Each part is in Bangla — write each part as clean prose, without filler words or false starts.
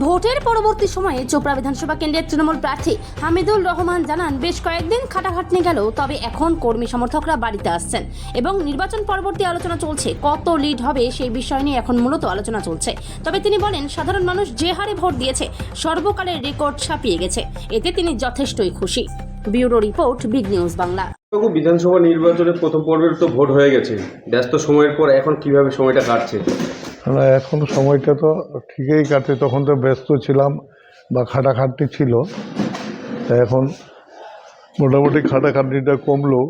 ভোটের পরবর্তী সময়ে চোপড়া বিধানসভা কেন্দ্রের তৃণমূল প্রার্থী হামিদুল রহমান জানান, বেশ কয়েকদিন খাটাখাটনি গেল, তবে এখন কর্মী সমর্থকরা বাড়িতে আসছেন এবং নির্বাচন পরবর্তী আলোচনা চলছে। কত লিড হবে সেই বিষয় নিয়ে এখন মূলত আলোচনা চলছে। তবে তিনি বলেন, সাধারণ মানুষ যে হারে ভোট দিয়েছে সর্বকালের রেকর্ড ছাপিয়ে গেছে। এতে তিনি যথেষ্টই খুশি। Bureau report, big news Bangla. বিধানসভা নির্বাচনের প্রথম পর্বের তো ভোট হয়ে গেছে, ব্যস্ত সময়ের পর এখন কিভাবে সময়টা কাটছে? না, এখন সময়টা তো ঠিকই কাটে, তখন তো ব্যস্ত ছিলাম বা খাটাখাটনি ছিল। তা এখন মোটামুটি খাটাখাটনিটা কমলো।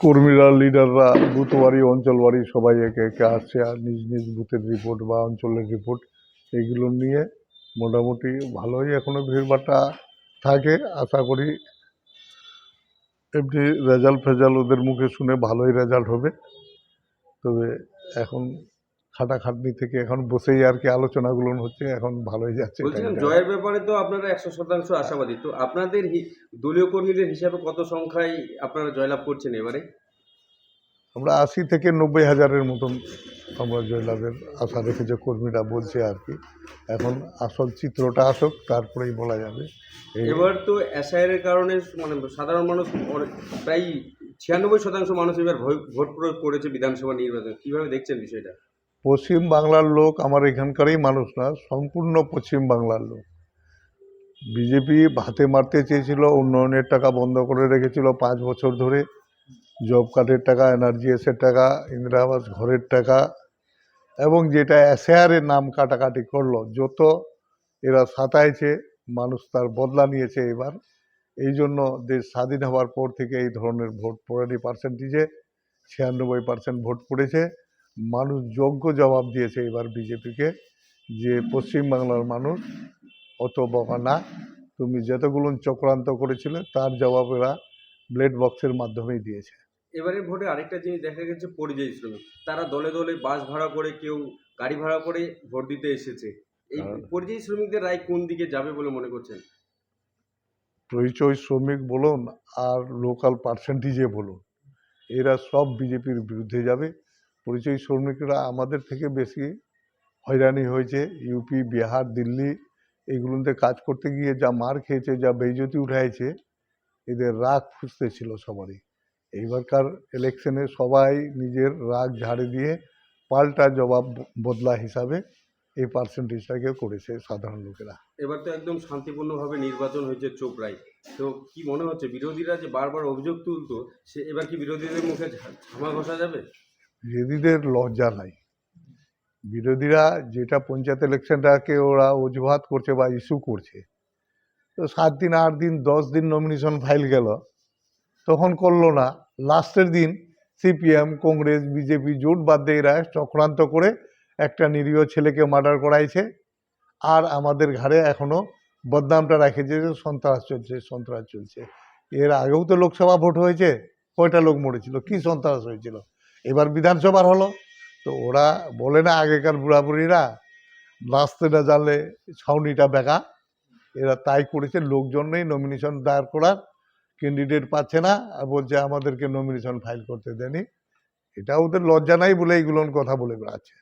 কর্মীরা, লিডাররা বুথওয়ারি, অঞ্চলওয়ারি সবাই একে একে আসছে আর নিজ নিজ বুথের রিপোর্ট বা অঞ্চলের রিপোর্ট এইগুলো নিয়ে মোটামুটি ভালোই এখনও ভিড়ভাট্টা থাকে। আশা করি এমনি রেজাল্ট ওদের মুখে শুনে ভালোই রেজাল্ট হবে। তবে এখন খাটাখাটনি থেকে এখন বসেই আর কি আলোচনাগুলো হচ্ছে, এখন ভালোই যাচ্ছে। বলছিলাম, জয়ের ব্যাপারে তো আপনারা 100% আশাবাদী। তো আপনাদের দলীয় কর্মীদের হিসাবে কত সংখ্যায় আপনারা জয়লাভ করছেন এবারে? আমরা 80 থেকে 90 হাজারের মতন আমরা জয়লাভের আশা রেখেছে, কর্মীরা বলছে আর কি। এখন আসল চিত্রটা আসুক, তারপরেই বলা যাবে। এবার তো এসআইআর এর কারণে মানে সাধারণ মানুষ প্রায় 96% মানুষ এবার ভোট প্রয়োগ করেছে বিধানসভা নির্বাচন। কিভাবে দেখছেন বিষয়টা? পশ্চিম বাংলার লোক আমার এখানকারই মানুষ না, সম্পূর্ণ পশ্চিম বাংলার লোক। বিজেপি ভাতে মারতে চেয়েছিল, উন্নয়নের টাকা বন্ধ করে রেখেছিল 5 বছর ধরে। জব কার্ডের টাকা, এনআরজিএসের টাকা, ইন্দিরা আবাস ঘরের টাকা, এবং যেটা এসআইআরের নাম কাটাকাটি করলো, যত এরা সাতাইছে, মানুষ তার বদলা নিয়েছে এবার। এই জন্য দেশ স্বাধীন হওয়ার পর থেকে এই ধরনের ভোট পড়েনি। পার্সেন্টেজে 96% ভোট পড়েছে। মানুষ যোগ্য জবাব দিয়েছে এবার বিজেপিকে, যে পশ্চিমবাংলার মানুষ অত বকা না, তুমি যতগুলো চক্রান্ত করেছিলে তার জবাব এরা ব্লেড বক্সের মাধ্যমেই দিয়েছে। এবারে ভোটে আরেকটা জিনিস দেখা গেছে, পরিযায়ী শ্রমিক তারা দলে দলে বাস ভাড়া করে, কেউ গাড়ি ভাড়া করে ভোট দিতে এসেছে। এই পরিযায়ী শ্রমিকদের রায় কোন দিকে যাবে বলে মনে করছেন? পরিচয় শ্রমিক বলুন আর লোকাল পার্সেন্টেজে বলুন, এরা সব বিজেপির বিরুদ্ধে যাবে। পরিচয় শ্রমিকরা আমাদের থেকে বেশি হয়রানি হয়েছে। ইউপি, বিহার, দিল্লি এইগুলোতে কাজ করতে গিয়ে যা মার খেয়েছে, যা বেইজ্জতি উঠাইছে, এদের রাগ ফুসতে ছিল সবারই। এইবারকার ইলেকশনে সবাই নিজের রাগ ঝাড়ে দিয়ে পাল্টা জবাব বদলা হিসাবে এই পার্সেন্টেজটাকে করেছে সাধারণ লোকেরা। এবার তো একদম শান্তিপূর্ণভাবে নির্বাচন হয়েছে চোপড়ায়। তো কি মনে হচ্ছে, বিরোধীরা যে বারবার অভিযোগ তুলতো, সে এবার কি বিরোধীদের মুখে ঝামা ঘষা যাবে? বিরোধীদের লজ্জা নাই। বিরোধীরা যেটা পঞ্চায়েত ইলেকশনটাকে ওরা অজুহাত করছে বা ইস্যু করছে, তো 7 দিন, 8 দিন, 10 দিন নমিনেশন ফাইল গেল, তখন করলো না। লাস্টের দিন সিপিএম, কংগ্রেস, বিজেপি জোট বাদ দিয়ে এরা চক্রান্ত করে একটা নিরীহ ছেলেকে মার্ডার করাইছে। আর আমাদের ঘাড়ে এখনো বদনামটা রাখেছে যে সন্ত্রাস চলছে, সন্ত্রাস চলছে। এর আগেও তো লোকসভা ভোট হয়েছে, কয়টা লোক মরেছিল, কি সন্ত্রাস হয়েছিল। এবার বিধানসভার হলো, তো ওরা বলে না আগেকার বুড়াবুড়িরা, নাচতে না জানলে ছাউনিটা বেঁকা। এরা তাই করেছে, লোকজনেই নমিনেশন দায়ের করার ক্যান্ডিডেট পাচ্ছে না, আর বলছে আমাদেরকে নমিনেশন ফাইল করতে দেয়নি। এটা ওদের লজ্জা নাই বলে এইগুলোর কথা বলে বেড়াচ্ছে।